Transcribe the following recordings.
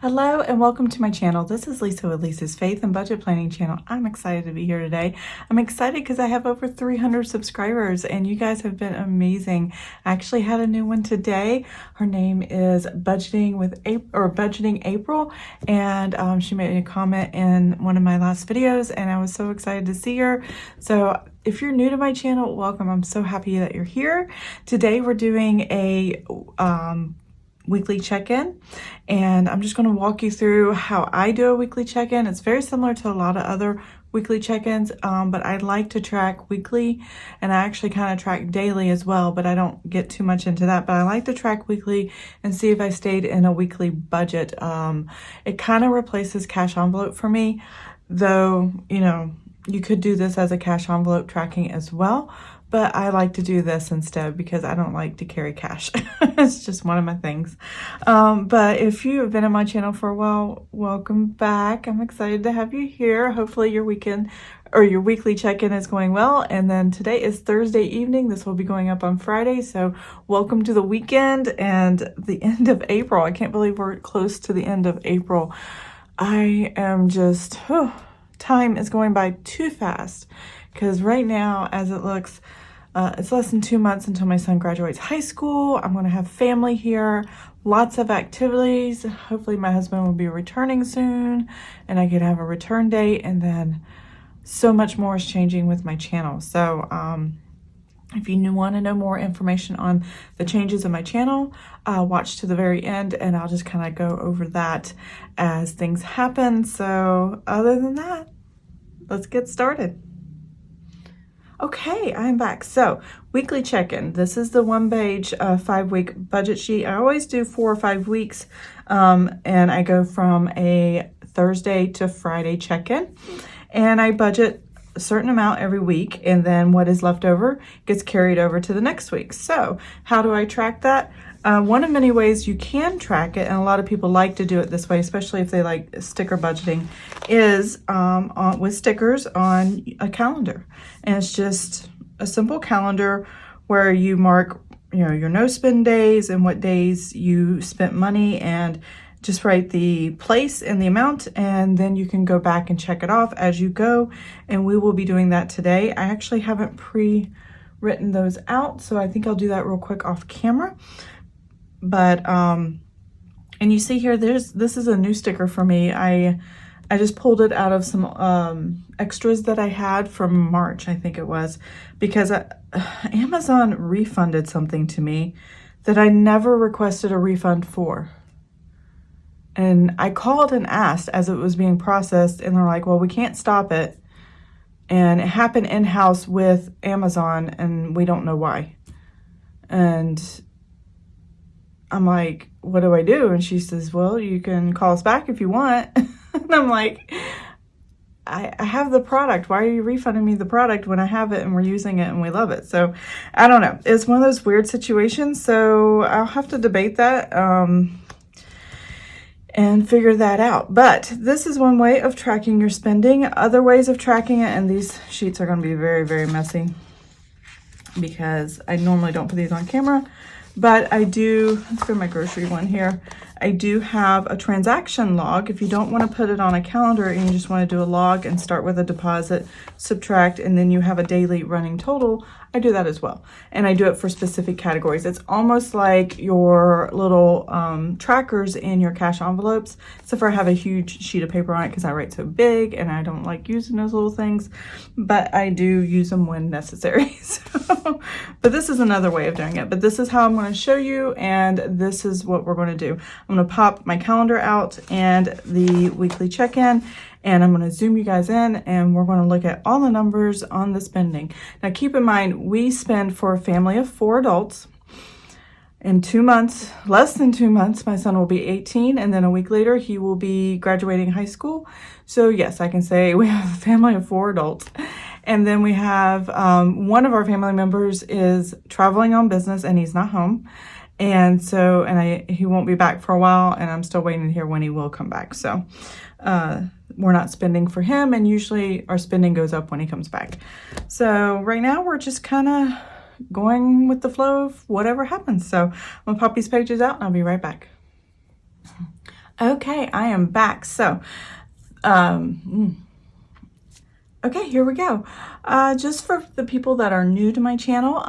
Hello and welcome to my channel. This is Lisa with Lisa's Faith and Budget Planning channel. I'm excited to be here today. I'm excited because I have over 300 subscribers and you guys have been amazing. I actually had a new one today. Her name is Budgeting April, and she made a comment in one of my last videos and I was so excited to see her. So if you're new to my channel, welcome. I'm so happy that you're here. Today we're doing a weekly check-in, and I'm just going to walk you through how I do a weekly check-in. It's very similar to a lot of other weekly check-ins, but I like to track weekly, and I actually kind of track daily as well, but I don't get too much into that. But I like to track weekly and see if I stayed in a weekly budget. It kind of replaces cash envelope for me, though, you know, you could do this as a cash envelope tracking as well. But I like to do this instead because I don't like to carry cash. It's just one of my things. But if you have been on my channel for a while, welcome back. I'm excited to have you here. Hopefully your weekend or your weekly check-in is going well. And then today is Thursday evening. This will be going up on Friday. So welcome to the weekend and the end of April. I can't believe we're close to the end of April. I am just, time is going by too fast because right now, as it looks, it's less than 2 months until my son graduates high school. I'm going to have family here, lots of activities. Hopefully my husband will be returning soon and I could have a return date, and then so much more is changing with my channel. So if you want to know more information on the changes in my channel, watch to the very end and I'll just kind of go over that as things happen. So other than that, let's get started. Okay, I'm back. So weekly check-in. This is the 1-page 5-week budget sheet. I always do 4 or 5 weeks, and I go from a Thursday to Friday check-in, and I budget a certain amount every week, and then what is left over gets carried over to the next week. So how do I track that? One of many ways you can track it, and a lot of people like to do it this way, especially if they like sticker budgeting, is with stickers on a calendar. And it's just a simple calendar where you mark, you know, your no-spend days and what days you spent money, and just write the place and the amount, and then you can go back and check it off as you go. And we will be doing that today. I actually haven't pre-written those out, so I think I'll do that real quick off camera. But and you see here, this is a new sticker for me. I just pulled it out of some extras that I had from March, I think it was, because Amazon refunded something to me that I never requested a refund for. And I called and asked as it was being processed, and they're like, well, we can't stop it. And it happened in-house with Amazon, and we don't know why. And I'm like, what do I do? And she says, well, you can call us back if you want. And I'm like, I have the product. Why are you refunding me the product when I have it and we're using it and we love it? So I don't know. It's one of those weird situations. So I'll have to debate that and figure that out. But this is one way of tracking your spending. Other ways of tracking it, and these sheets are going to be very, very messy because I normally don't put these on camera. But I do, let's go to my grocery one here. I do have a transaction log. If you don't want to put it on a calendar and you just want to do a log and start with a deposit, subtract, and then you have a daily running total, I do that as well. And I do it for specific categories. It's almost like your little trackers in your cash envelopes, except for I have a huge sheet of paper on it because I write so big and I don't like using those little things, but I do use them when necessary. So, but this is another way of doing it. But this is how I'm going to show you, and this is what we're going to do. I'm going to pop my calendar out and the weekly check-in, and I'm going to zoom you guys in, and we're going to look at all the numbers on the spending. Now keep in mind, we spend for a family of 4 adults. In 2 months, less than 2 months, my son will be 18, and then a week later he will be graduating high school. So yes, I can say we have a family of 4 adults. And then we have one of our family members is traveling on business and he's not home. And so, he won't be back for a while, and I'm still waiting to hear when he will come back. So we're not spending for him, and usually our spending goes up when he comes back. So right now we're just kind of going with the flow of whatever happens. So I'm gonna pop these pages out and I'll be right back. Okay, I am back. So okay, here we go. Just for the people that are new to my channel,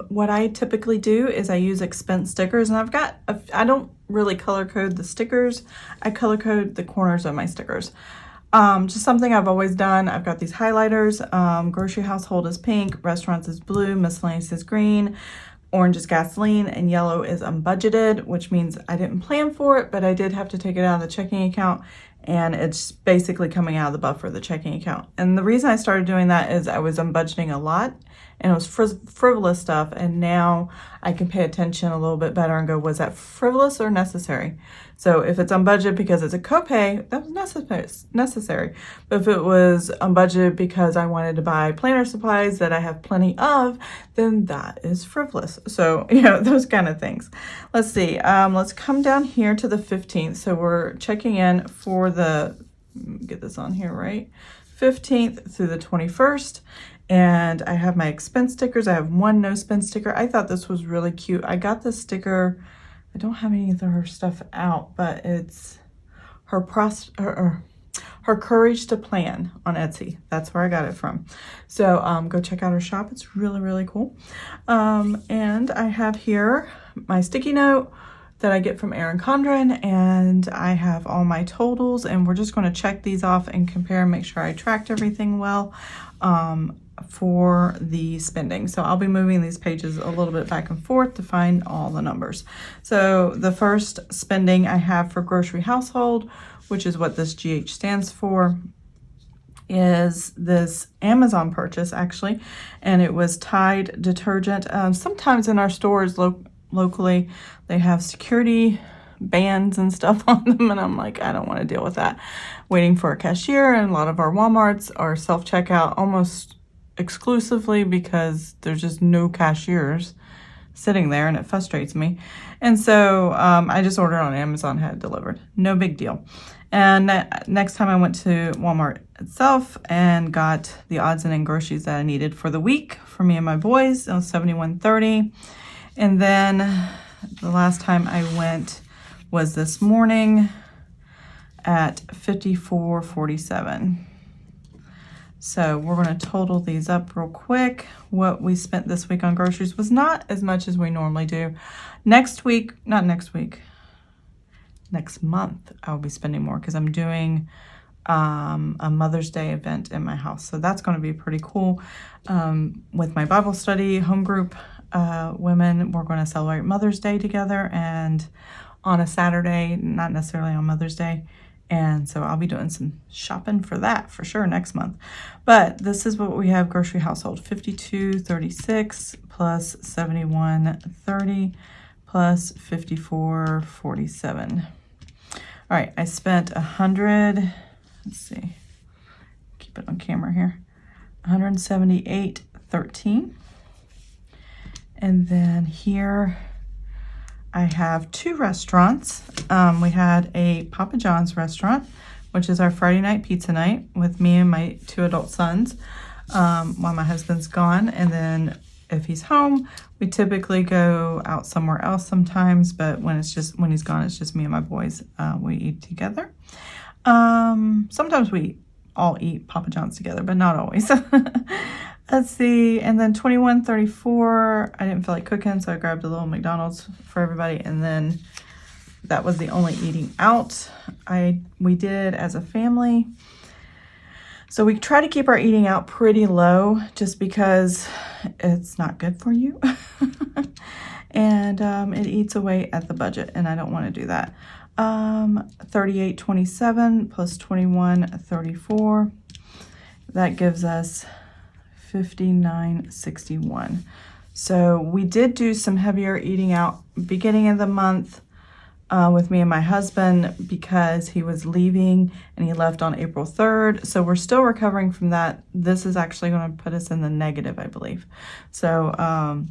what I typically do is I use expense stickers, and I don't really color code the stickers. I color code the corners of my stickers. Just something I've always done. I've got these highlighters. Grocery household is pink, restaurants is blue, miscellaneous is green, orange is gasoline, and yellow is unbudgeted, which means I didn't plan for it, but I did have to take it out of the checking account, and it's basically coming out of the buffer of the checking account. And the reason I started doing that is I was unbudgeting a lot, and it was frivolous stuff, and now I can pay attention a little bit better and go, was that frivolous or necessary? So if it's unbudgeted because it's a copay, that was necessary. But if it was unbudgeted because I wanted to buy planner supplies that I have plenty of, then that is frivolous. So, you know, those kind of things. Let's see. Let's come down here to the 15th. So we're checking in for get this on here, right? 15th through the 21st. And I have my expense stickers. I have one no spend sticker. I thought this was really cute. I got this sticker. I don't have any of her stuff out, but it's her courage to plan on Etsy. That's where I got it from. So go check out her shop. It's really, really cool. And I have here my sticky note that I get from Erin Condren, and I have all my totals, and we're just going to check these off and compare and make sure I tracked everything well for the spending. So I'll be moving these pages a little bit back and forth to find all the numbers. So the first spending I have for grocery household, which is what this GH stands for, is this Amazon purchase actually, and it was Tide detergent. Sometimes in our stores locally, they have security bands and stuff on them, and I'm like, I don't want to deal with that. Waiting for a cashier, and a lot of our Walmarts are self-checkout almost exclusively because there's just no cashiers sitting there, and it frustrates me. And so I just ordered on Amazon, had it delivered. No big deal. And next time I went to Walmart itself and got the odds and end groceries that I needed for the week for me and my boys. It was $71.30. And then the last time I went was this morning at $54.47. So we're going to total these up real quick. What we spent this week on groceries was not as much as we normally do. Next month I'll be spending more because I'm doing a Mother's Day event in my house. So that's going to be pretty cool. With my Bible study home group women, we're going to celebrate Mother's Day together, and on a Saturday, not necessarily on Mother's Day. And so I'll be doing some shopping for that for sure next month. But this is what we have grocery household: $52.36 plus $71.30 plus $54.47. All right, I spent 100. Let's see, keep it on camera here. $178.13. And then here I have two restaurants. We had a Papa John's restaurant, which is our Friday night pizza night with me and my two adult sons while my husband's gone. And then if he's home, we typically go out somewhere else sometimes, but when he's gone, it's just me and my boys. We eat together. Sometimes we all eat Papa John's together, but not always. Let's see, and then $21.34. I didn't feel like cooking, so I grabbed a little McDonald's for everybody, and then that was the only eating out we did as a family. So we try to keep our eating out pretty low just because it's not good for you. And it eats away at the budget, and I don't want to do that. $38.27 plus $21.34. That gives us $59.61. So we did do some heavier eating out beginning of the month with me and my husband because he was leaving, and he left on April 3rd. So we're still recovering from that. This is actually going to put us in the negative, I believe. So,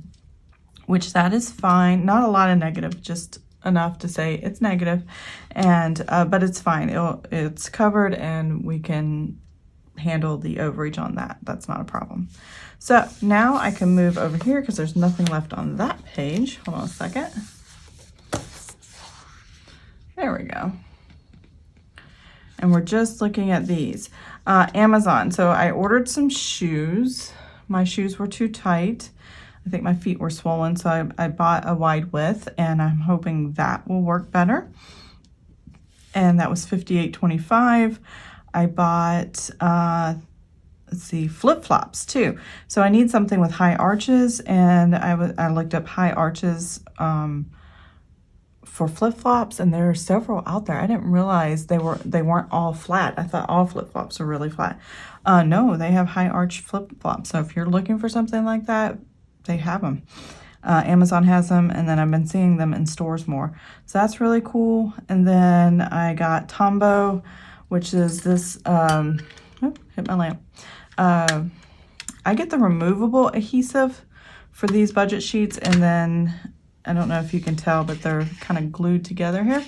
which that is fine. Not a lot of negative, just enough to say it's negative, and but it's fine. It's covered, and we can handle the overage on that. That's not a problem. So now I can move over here because there's nothing left on that page. Hold on a second. There we go. And we're just looking at these. Amazon. So I ordered some shoes. My shoes were too tight. I think my feet were swollen, so I bought a wide width, and I'm hoping that will work better. And that was $58.25. I bought, let's see, flip-flops too. So I need something with high arches, and I looked up high arches for flip-flops, and there are several out there. I didn't realize they weren't all flat. I thought all flip-flops are really flat. No, they have high arch flip-flops. So if you're looking for something like that, they have them. Amazon has them, and then I've been seeing them in stores more. So that's really cool. And then I got Tombow, which is this, hit my lamp. I get the removable adhesive for these budget sheets, and then I don't know if you can tell, but they're kind of glued together here.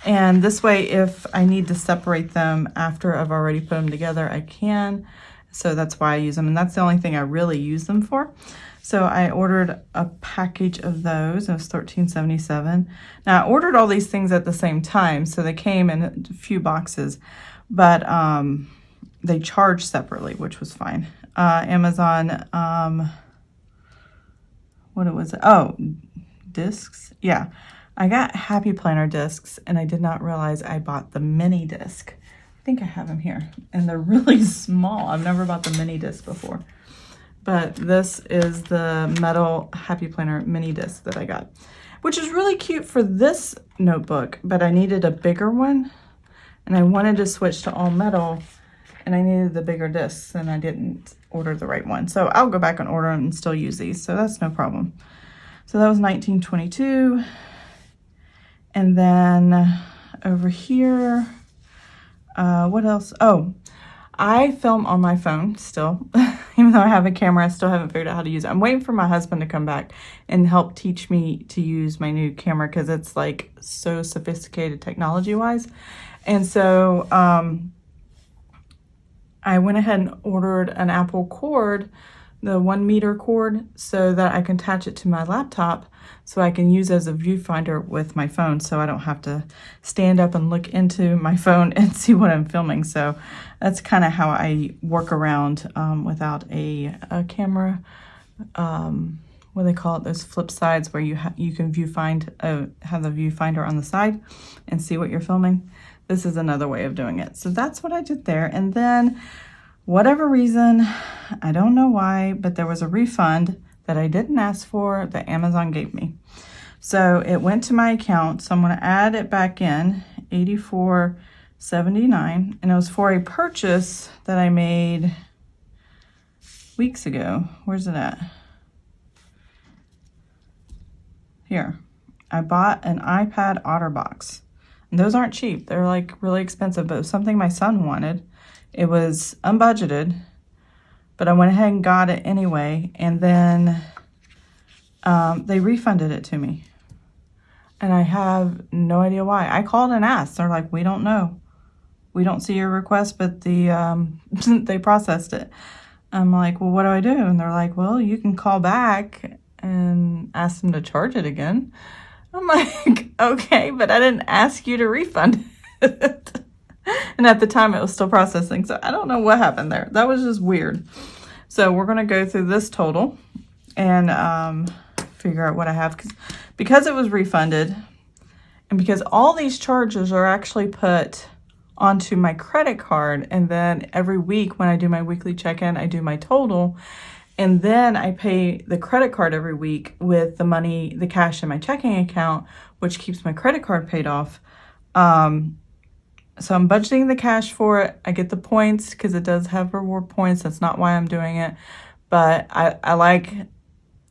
And this way, if I need to separate them after I've already put them together, I can. So that's why I use them, and that's the only thing I really use them for. So I ordered a package of those. It was $13.77. Now I ordered all these things at the same time, so they came in a few boxes, but they charged separately, which was fine. Amazon, what was it? Oh, discs. Yeah, I got Happy Planner discs, and I did not realize I bought the mini disc. I think I have them here, and they're really small. I've never bought the mini disc before. But this is the metal Happy Planner mini disc that I got, which is really cute for this notebook, but I needed a bigger one, and I wanted to switch to all metal, and I needed the bigger discs, and I didn't order the right one. So I'll go back and order them and still use these, so that's no problem. So that was $19.22. And then over here, what else? Oh, I film on my phone still. Even though I have a camera, I still haven't figured out how to use it. I'm waiting for my husband to come back and help teach me to use my new camera, because it's like so sophisticated technology-wise. And so I went ahead and ordered an Apple cord, the 1 meter cord, so that I can attach it to my laptop so I can use it as a viewfinder with my phone, so I don't have to stand up and look into my phone and see what I'm filming. So that's kind of how I work around without a camera. What do they call it? Those flip sides where you can have the viewfinder on the side and see what you're filming. This is another way of doing it. So that's what I did there. And then whatever reason, I don't know why, but there was a refund that I didn't ask for that Amazon gave me. So it went to my account. So I'm going to add it back in, $84.79, and it was for a purchase that I made weeks ago. Where's it at? Here. I bought an iPad OtterBox. And those aren't cheap. They're like really expensive, but it was something my son wanted. It was unbudgeted, but I went ahead and got it anyway, and then they refunded it to me. And I have no idea why. I called and asked. They're like, we don't know. We don't see your request, but they processed it. I'm like, well, what do I do? And they're like, well, you can call back and ask them to charge it again. I'm like, okay, but I didn't ask you to refund it. And at the time it was still processing. So I don't know what happened there. That was just weird. So we're going to go through this total and figure out what I have. Because it was refunded, and because all these charges are actually put onto my credit card, and then every week when I do my weekly check-in, I do my total, and then I pay the credit card every week with the money, the cash in my checking account, which keeps my credit card paid off. So I'm budgeting the cash for it. I get the points because it does have reward points. That's not why I'm doing it. But I like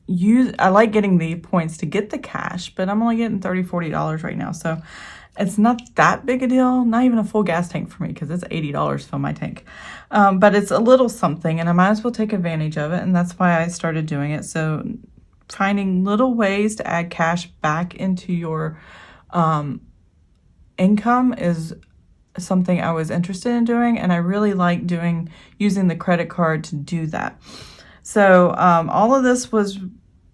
getting the points to get the cash, but I'm only getting $30, $40 right now. So it's not that big a deal. Not even a full gas tank for me, because it's $80 to fill my tank. But it's a little something, and I might as well take advantage of it. And that's why I started doing it. So finding little ways to add cash back into your Income is something I was interested in doing, and I really like using the credit card to do that. So all of this was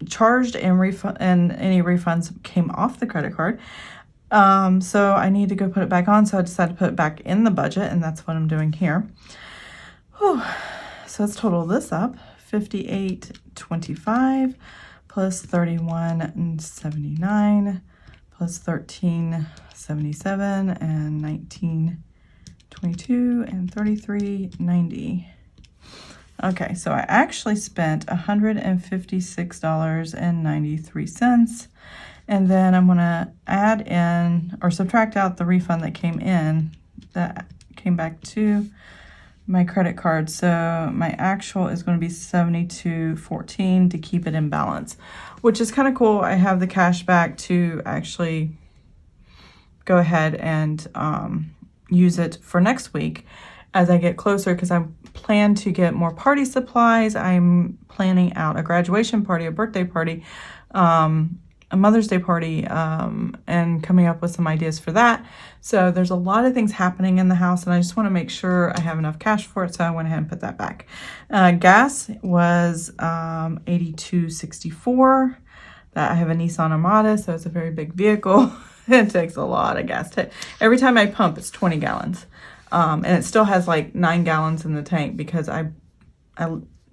charged and any refunds came off the credit card. So I need to go put it back on. So I decided to put it back in the budget, and that's what I'm doing here. Whew. So let's total this up. $58.25 plus $31.79 plus $13.77 and $19.22 and $33.90. Okay, so I actually spent $156.93. And then I'm going to add in or subtract out the refund that came back to my credit card. So my actual is going to be $72.14 to keep it in balance, which is kind of cool. I have the cash back to actually go ahead and use it for next week as I get closer, because I plan to get more party supplies. I'm planning out a graduation party, a birthday party, a Mother's Day party, and coming up with some ideas for that. So there's a lot of things happening in the house, and I just want to make sure I have enough cash for it, so I went ahead and put that back. Gas was $82.64. I have a Nissan Armada, so it's a very big vehicle. It takes a lot of gas. Every time I pump, it's 20 gallons. And it still has like 9 gallons in the tank because I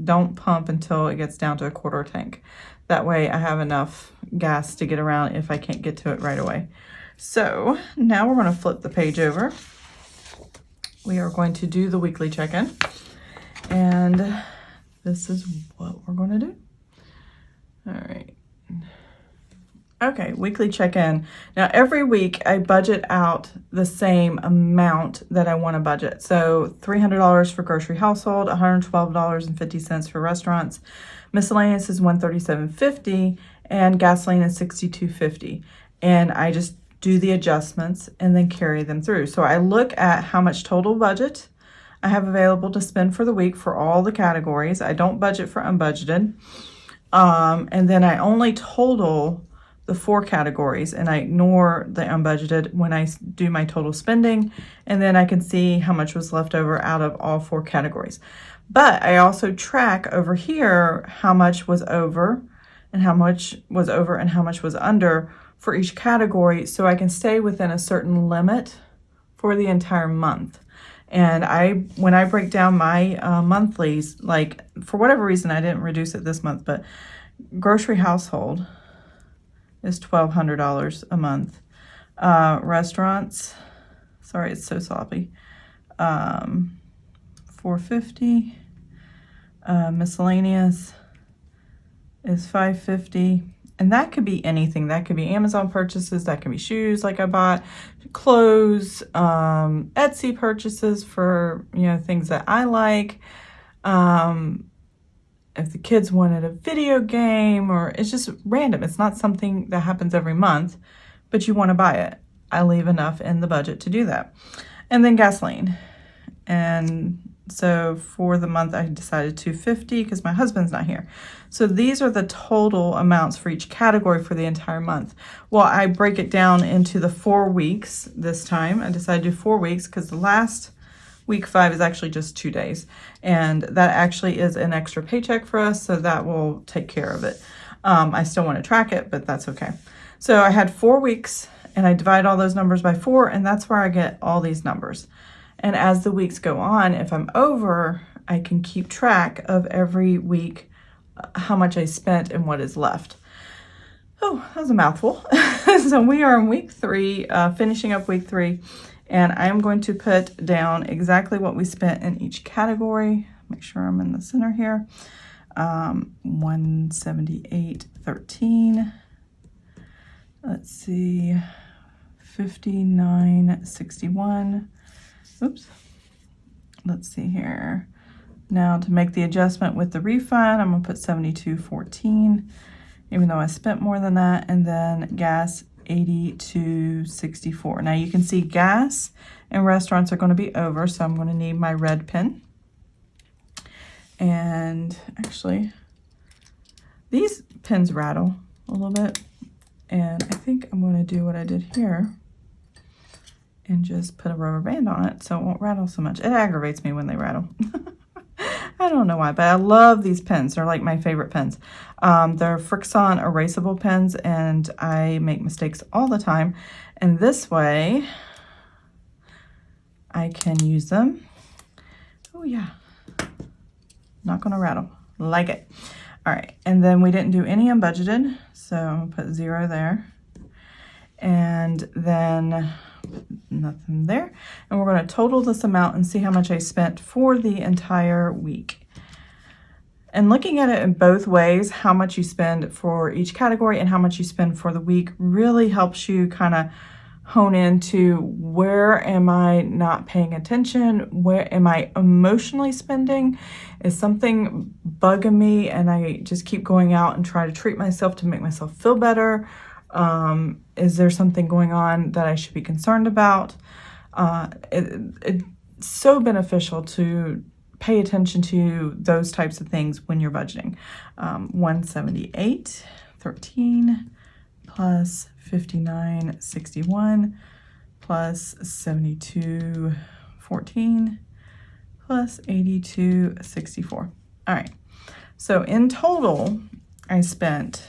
don't pump until it gets down to a quarter tank. That way I have enough gas to get around if I can't get to it right away. So now we're going to flip the page over. We are going to do the weekly check-in. And this is what we're going to do. All right. Okay, weekly check-in. Now every week I budget out the same amount that I want to budget. So $300 for grocery household, $112.50 for restaurants. Miscellaneous is $137.50, and gasoline is $62.50. And I just do the adjustments and then carry them through. So I look at how much total budget I have available to spend for the week for all the categories. I don't budget for unbudgeted. And then I only total the 4 categories, and I ignore the unbudgeted when I do my total spending, and then I can see how much was left over out of all 4 categories. But I also track over here how much was over and how much was under for each category, so I can stay within a certain limit for the entire month. And when I break down my monthlies, like for whatever reason I didn't reduce it this month, but grocery household is $1,200 a month. Restaurants, sorry, it's so sloppy. $450. Miscellaneous is $550. And that could be anything. That could be Amazon purchases. That can be shoes like I bought, clothes, Etsy purchases for, things that I like. If the kids wanted a video game, or it's just random. It's not something that happens every month, but you want to buy it. I leave enough in the budget to do that. And then gasoline. And so for the month, I decided $250 because my husband's not here. So these are the total amounts for each category for the entire month. Well, I break it down into the 4 weeks this time. I decided to do 4 weeks because the last week 5 is actually just 2 days. And that actually is an extra paycheck for us, so that will take care of it. I still want to track it, but that's okay. So I had 4 weeks, and I divide all those numbers by 4, and that's where I get all these numbers. And as the weeks go on, if I'm over, I can keep track of every week how much I spent and what is left. Oh, that was a mouthful. So we are in week 3, finishing up week 3. And I am going to put down exactly what we spent in each category. Make sure I'm in the center here. $178.13. Let's see, $59.61. Oops. Let's see here. Now to make the adjustment with the refund, I'm going to put $72.14, even though I spent more than that. And then gas, $82.64. Now you can see gas and restaurants are going to be over, so I'm going to need my red pen. And actually, these pens rattle a little bit. And I think I'm going to do what I did here and just put a rubber band on it so it won't rattle so much. It aggravates me when they rattle. I don't know why, but I love these pens. They're like my favorite pens. They're Frixion erasable pens, and I make mistakes all the time. And this way, I can use them. Oh yeah, not gonna rattle, like it. All right, and then we didn't do any unbudgeted, so I'm gonna put 0 there. And then nothing there. And we're going to total this amount and see how much I spent for the entire week. And looking at it in both ways, how much you spend for each category and how much you spend for the week really helps you kind of hone into where am I not paying attention? Where am I emotionally spending? Is something bugging me and I just keep going out and try to treat myself to make myself feel better? Is there something going on that I should be concerned about? It's so beneficial to pay attention to those types of things when you're budgeting. 178.13 plus 59.61 plus 72.14 plus 82.64. All right. So in total, I spent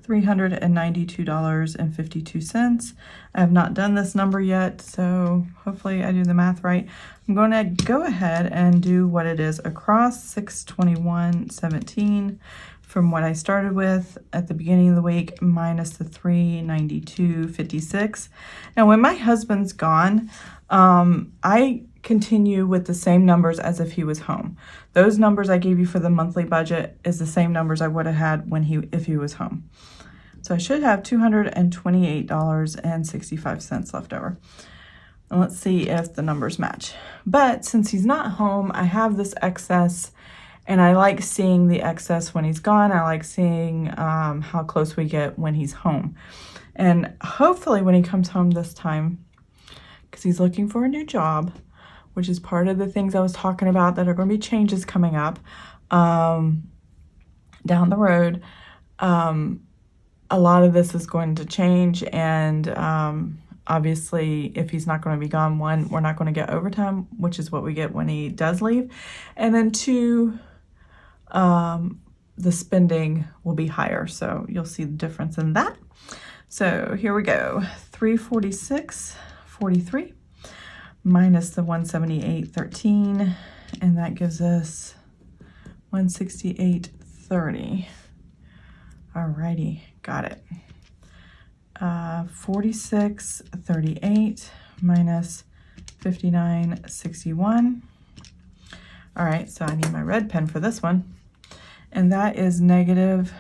$392.52. I have not done this number yet, so hopefully I do the math right. I'm going to go ahead and do what it is across 621.17 from what I started with at the beginning of the week minus the 392.56. Now when my husband's gone, I continue with the same numbers as if he was home. Those numbers I gave you for the monthly budget is the same numbers I would have had if he was home. So I should have $228.65 left over. And let's see if the numbers match. But since he's not home, I have this excess, and I like seeing the excess when he's gone. I like seeing how close we get when he's home. And hopefully when he comes home this time, because he's looking for a new job, which is part of the things I was talking about that are going to be changes coming up down the road. A lot of this is going to change, and obviously if he's not going to be gone, 1, we're not going to get overtime, which is what we get when he does leave, and then 2, the spending will be higher, so you'll see the difference in that. So here we go, 346.43 minus the 178.13, and that gives us 168.30. Alrighty, got it. 46.38 minus 59.61. All right, so I need my red pen for this one. And that is negative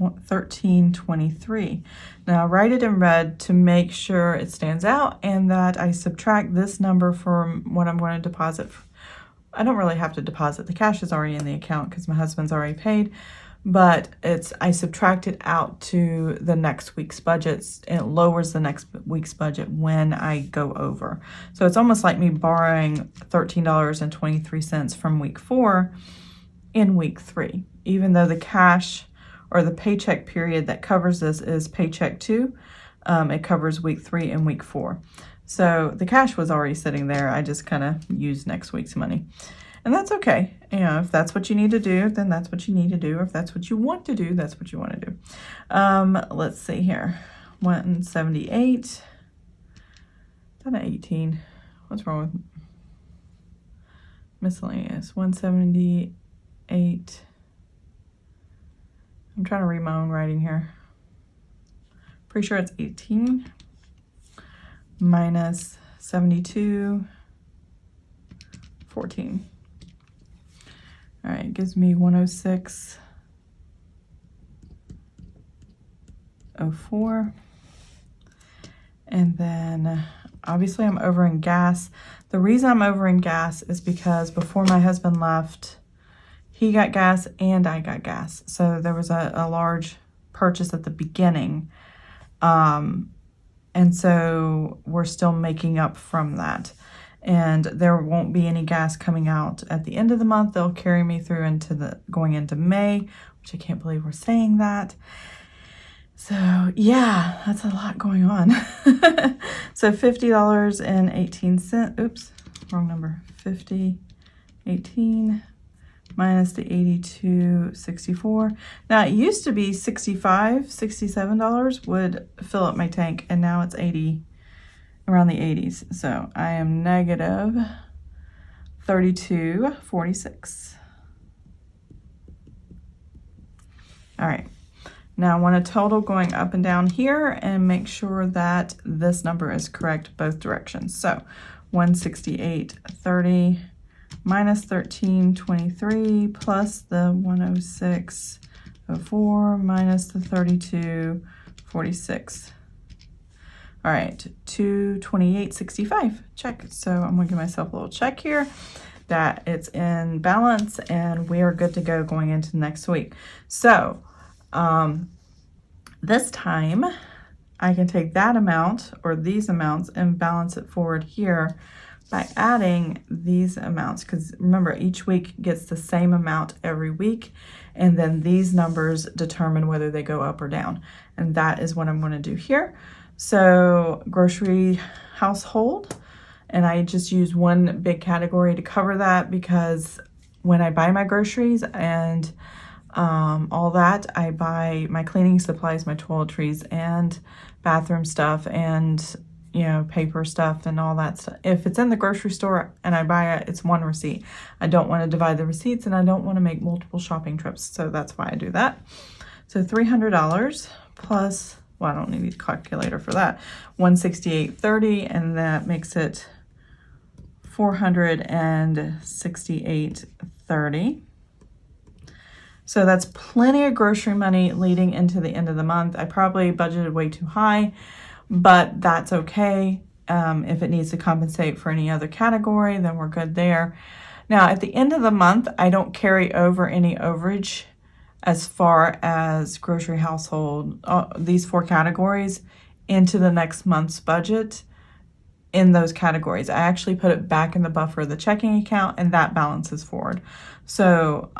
13.23. Now write it in red to make sure it stands out and that I subtract this number from what I'm going to deposit. I don't really have to deposit. The cash is already in the account because my husband's already paid. But I subtract it out to the next week's budgets. It lowers the next week's budget when I go over. So it's almost like me borrowing $13.23 from week 4 in week 3, even though the cash or the paycheck period that covers this is paycheck 2. It covers week 3 and week 4. So the cash was already sitting there. I just kind of used next week's money. And that's okay. You know, if that's what you need to do, then that's what you need to do. Or if that's what you want to do, that's what you want to do. Let's see here. 178. Is that an 18? What's wrong with miscellaneous? 178. I'm trying to read my own writing here. Pretty sure it's 18 minus 72.14. All right, it gives me 106.04. And then obviously I'm over in gas. The reason I'm over in gas is because before my husband left, he got gas and I got gas. So there was a large purchase at the beginning. And so we're still making up from that. And there won't be any gas coming out at the end of the month. They'll carry me through going into May, which I can't believe we're saying that. So yeah, that's a lot going on. So $50.18. Oops, wrong number. 50.18 minus the 82.64. Now it used to be $67 would fill up my tank, and now it's 80, around the 80s. So I am negative 32.46. All right. Now I want a total going up and down here and make sure that this number is correct both directions. So 168.30 minus 13.23 plus the 106.04 minus the 32.46. All right, 228.65, check. So I'm gonna give myself a little check here that it's in balance and we are good to go going into next week. So this time I can take that amount or these amounts and balance it forward here by adding these amounts, because remember, each week gets the same amount every week, and then these numbers determine whether they go up or down, and that is what I'm going to do here. So grocery household, and I just use one big category to cover that, because when I buy my groceries and all that, I buy my cleaning supplies, my toiletries and bathroom stuff, and paper stuff and all that stuff. If it's in the grocery store and I buy it, it's one receipt. I don't want to divide the receipts, and I don't want to make multiple shopping trips, so that's why I do that. So $300 plus, well, I don't need a calculator for that, 168.30, and that makes it 468.30. So that's plenty of grocery money leading into the end of the month. I probably budgeted way too high, but that's okay. If it needs to compensate for any other category, then we're good there. Now, at the end of the month, I don't carry over any overage as far as grocery household, these 4 categories, into the next month's budget in those categories. I actually put it back in the buffer of the checking account, and that balances forward. So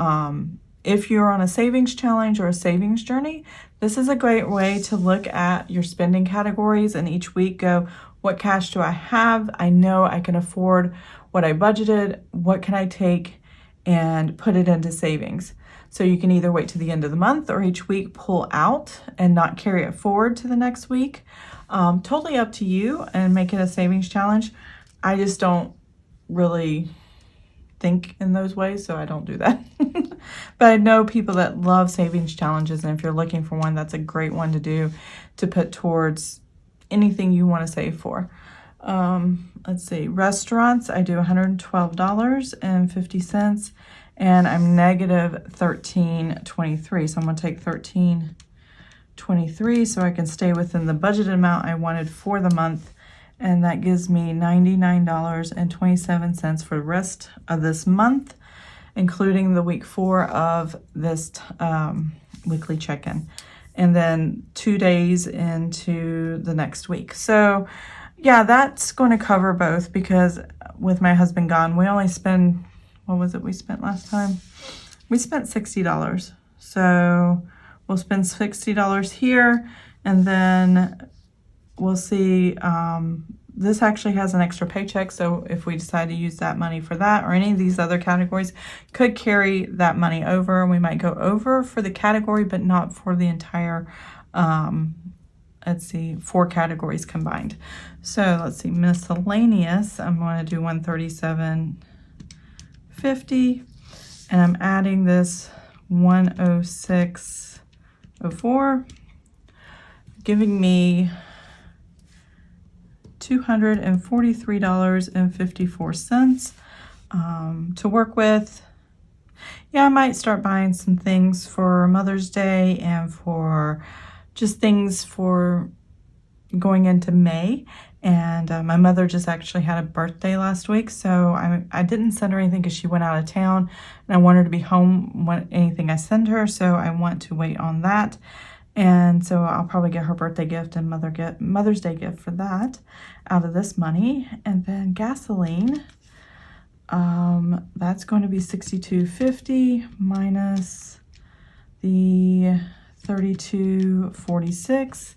if you're on a savings challenge or a savings journey, this is a great way to look at your spending categories and each week go, what cash do I have? I know I can afford what I budgeted. What can I take and put it into savings? So you can either wait to the end of the month or each week pull out and not carry it forward to the next week. Totally up to you, and make it a savings challenge. I just don't really think in those ways, so I don't do that. But I know people that love savings challenges, and if you're looking for one, that's a great one to do to put towards anything you want to save for. Let's see, restaurants, I do $112.50, and I'm negative 13.23. So I'm going to take 13.23 so I can stay within the budgeted amount I wanted for the month. And that gives me $99.27 for the rest of this month, including the week 4 of this weekly check-in, and then 2 days into the next week. So yeah, that's going to cover both, because with my husband gone, we only spend, what was it we spent last time? We spent $60. So we'll spend $60 here, and then we'll see. This actually has an extra paycheck, so if we decide to use that money for that or any of these other categories, could carry that money over. We might go over for the category, but not for the entire, let's see, 4 categories combined. So let's see, miscellaneous, I'm going to do $137.50, and I'm adding this 106.04, giving me $243.54 to work with. Yeah, I might start buying some things for Mother's Day and for just things for going into May. And my mother just actually had a birthday last week, so I didn't send her anything because she went out of town, and I want her to be home when anything I send her, so I want to wait on that. And so I'll probably get her birthday gift and Mother's Day gift for that out of this money. And then gasoline, that's going to be $62.50 minus the $32.46,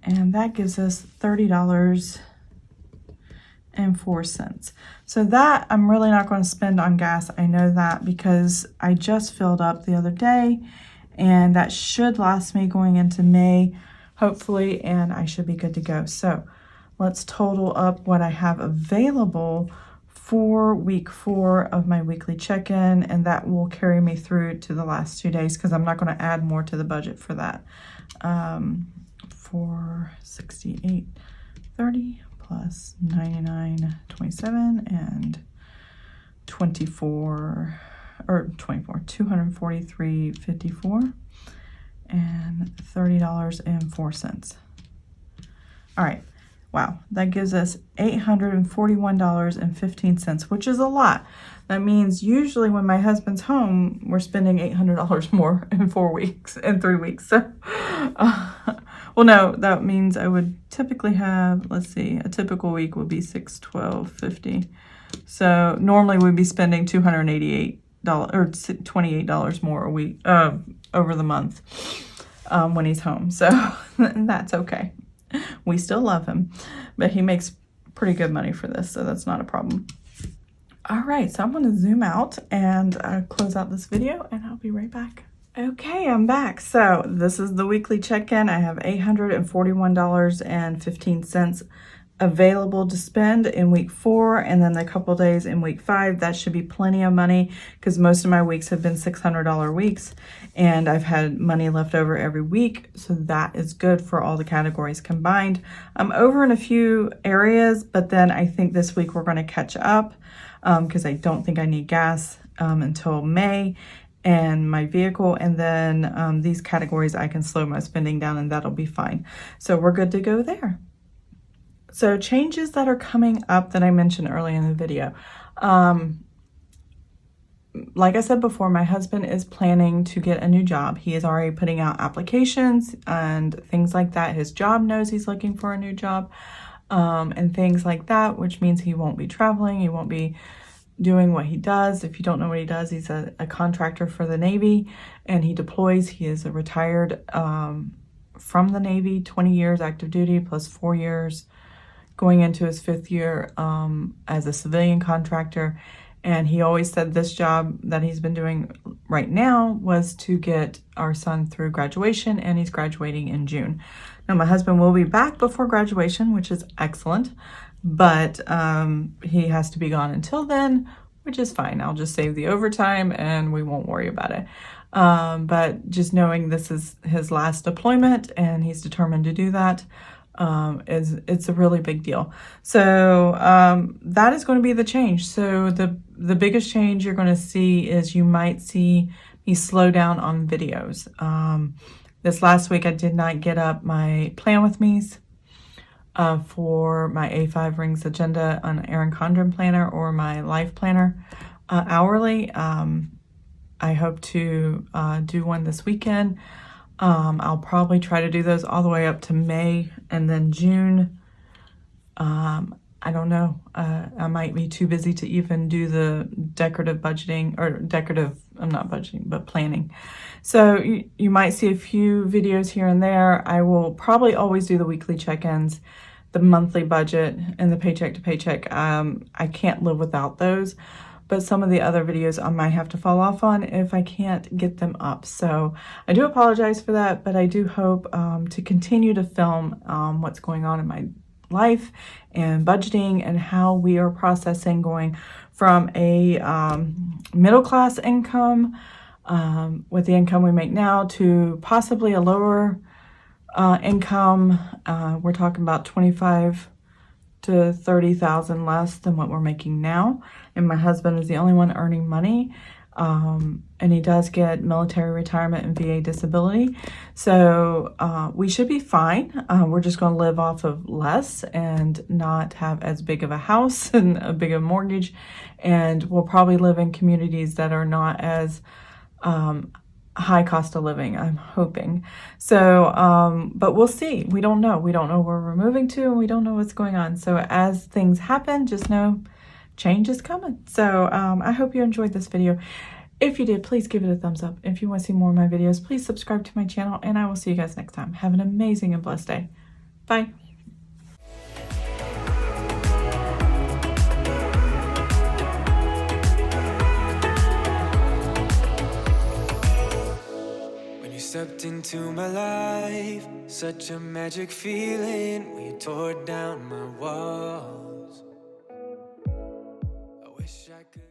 and that gives us $30.04. So that I'm really not going to spend on gas. I know that because I just filled up the other day, and that should last me going into May, hopefully, and I should be good to go. So let's total up what I have available for week 4 of my weekly check-in, and that will carry me through to the last 2 days because I'm not going to add more to the budget for that. For $68.30 plus $99.27 and $243.54 and $30.04. All right. Wow, that gives us $841.15, which is a lot. That means usually when my husband's home, we're spending $800 more in 3 weeks. So, well, no, that means I would typically have, let's see, a typical week would be $612.50. So normally we'd be spending $288 or $28 more a week over the month when he's home. So that's okay. We still love him, but he makes pretty good money for this, so that's not a problem. All right, so I'm going to zoom out and close out this video, and I'll be right back. Okay, I'm back. So this is the weekly check-in. I have $841.15 available to spend in week 4, and then a couple days in week 5. That should be plenty of money because most of my weeks have been $600 weeks, and I've had money left over every week, so that is good for all the categories combined. I'm over in a few areas, but then I think this week we're going to catch up because I don't think I need gas until May and my vehicle, and then these categories I can slow my spending down, and that'll be fine. So we're good to go there. So changes that are coming up that I mentioned early in the video. Like I said before, my husband is planning to get a new job. He is already putting out applications and things like that. His job knows he's looking for a new job and things like that, which means he won't be traveling. He won't be doing what he does. If you don't know what he does, he's a contractor for the Navy, and he deploys. He is a retired from the Navy, 20 years active duty plus 4 years going into his 5th year as a civilian contractor. And he always said this job that he's been doing right now was to get our son through graduation, and he's graduating in June. Now, my husband will be back before graduation, which is excellent, but he has to be gone until then, which is fine. I'll just save the overtime and we won't worry about it. But just knowing this is his last deployment and he's determined to do that, it's a really big deal. So that is going to be the change. So the biggest change you're going to see is you might see me slow down on videos. This last week I did not get up my plan with me's for my A5 Rings Agenda on Erin Condren planner or my life planner hourly. I hope to do one this weekend. I'll probably try to do those all the way up to May, and then June. I don't know. I might be too busy to even do the decorative budgeting or I'm not budgeting, but planning. So you might see a few videos here and there. I will probably always do the weekly check-ins, the monthly budget, and the paycheck to paycheck. I can't live without those. But some of the other videos I might have to fall off on if I can't get them up. So I do apologize for that, but I do hope to continue to film what's going on in my life and budgeting and how we are processing going from a middle-class income with the income we make now to possibly a lower income. We're talking about 25 to 30,000 less than what we're making now, and my husband is the only one earning money, and he does get military retirement and VA disability, so we should be fine. We're just going to live off of less and not have as big of a house and a big of a mortgage, and we'll probably live in communities that are not as high cost of living, I'm hoping. So, but we'll see. We don't know. We don't know where we're moving to, and we don't know what's going on. So as things happen, just know change is coming. So I hope you enjoyed this video. If you did, please give it a thumbs up. If you want to see more of my videos, please subscribe to my channel, and I will see you guys next time. Have an amazing and blessed day. Bye. Stepped into my life, such a magic feeling when you tore down my walls. I wish I could